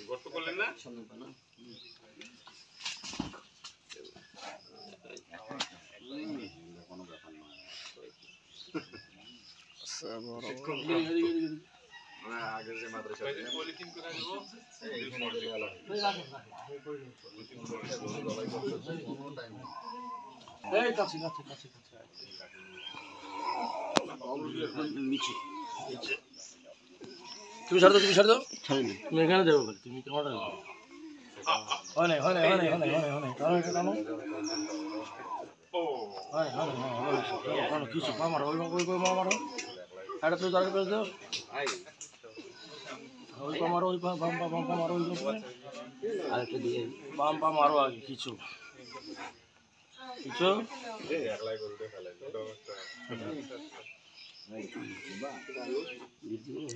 গর্ত করলেন না কোনো ব্যাপার নয় আগে যে মাদ্রাসা পলিথিন করে দেব এই কাছে কাছে কাছে কাছে তুমি ছাড় দাও তুমি এখানে দেবো তুমি কেমনটা দেবো হয় নাই কিছু মারো ওই মারো এটা তুই দাঁড়িয়ে পেয়ে দাও ওই পা মারো ওই পা বাম পা মারো ওই আরেকটা দিয়ে বাম পা মারো আগে কিছু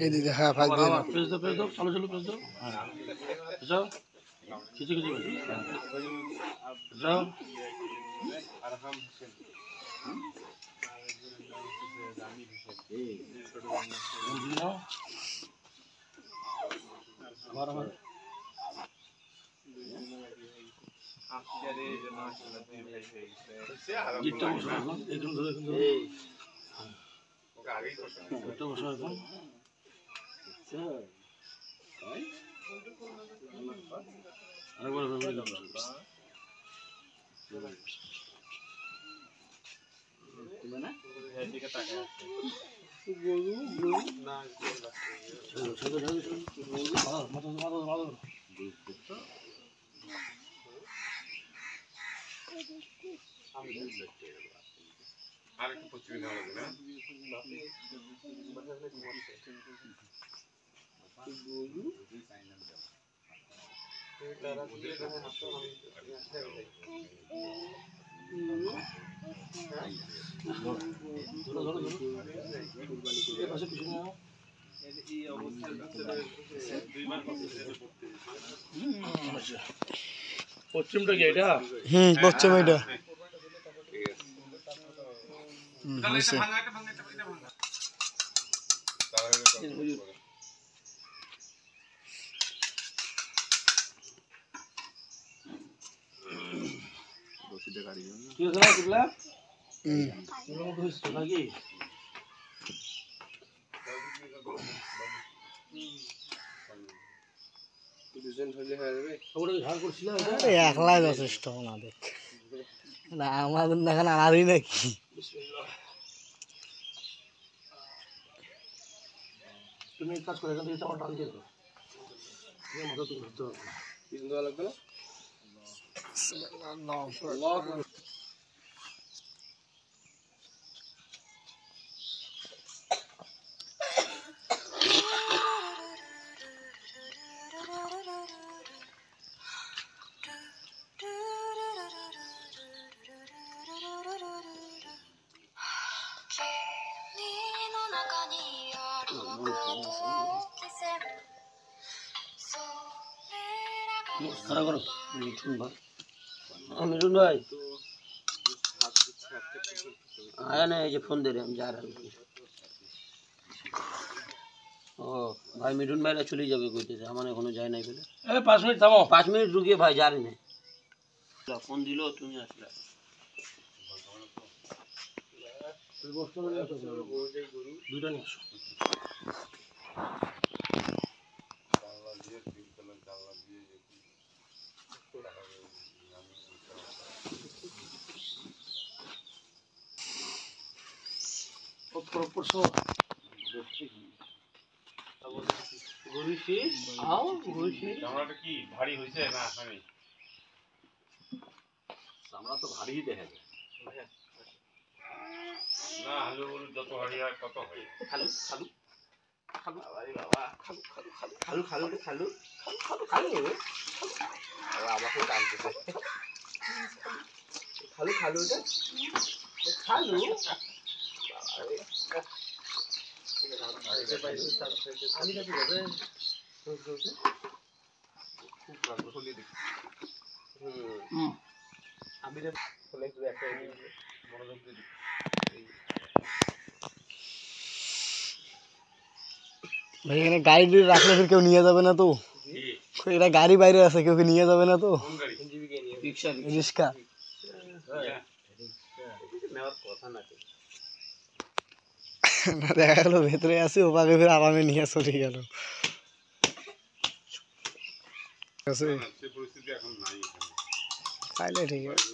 এই দিদি হ্যাঁ ফাইভ দিয়ে পেজ দাও চলো পেজ দাও যাও কিছু যাও আরেকটু পশ্চিমে যাওয়া লাগবে না পশ্চিমটা কি এটা পশ্চিম এটা একলাই যথেষ্ট ওনাদের না আমাদের এখন আনারই নাকি তুমি কাজ করে এখান থেকে চাওয়া টান দিয়ে দাও মাথা তো ধরতে হবে পিছন দেওয়া লাগবে না খারাপ করো মিঠুন ভাই আয়া না এই যে ফোন দে রে আমি যা রहा ও ভাই মিঠুন ভাইরা চলে যাবে কইতেছে আমার এখনো যায় নাই বলে 5 মিনিট থামো 5 মিনিট রুকিয়ে ভাই যা রে না ফোন দিলো তুমি আসলে দুইটা নিয়ে আসো চামড়াটা কি ভারী হয়েছে না আসামি চামড়া তো ভারী দেখা যায় না আলু যত ভারী হয় তত হয় খালু আরে বাবা খালু আমাকে টানতেছে খালু আমি নাকি যাবে খুব ভালো হলি দেখি আমি রে ফলে একটা মনোযোগ দিয়ে ভাই এখানে গাড়ি রাখলে ফির কেউ নিয়ে যাবে না তো? এটা গাড়ি বাইরে আছে, কেউ কি নিয়ে যাবে না তো? রিক্সা না, দেখা গেল ভেতরে আছে, ওপাকে ফির আরামে নিয়ে চলে গেল। চাইলে ঠিক আছে।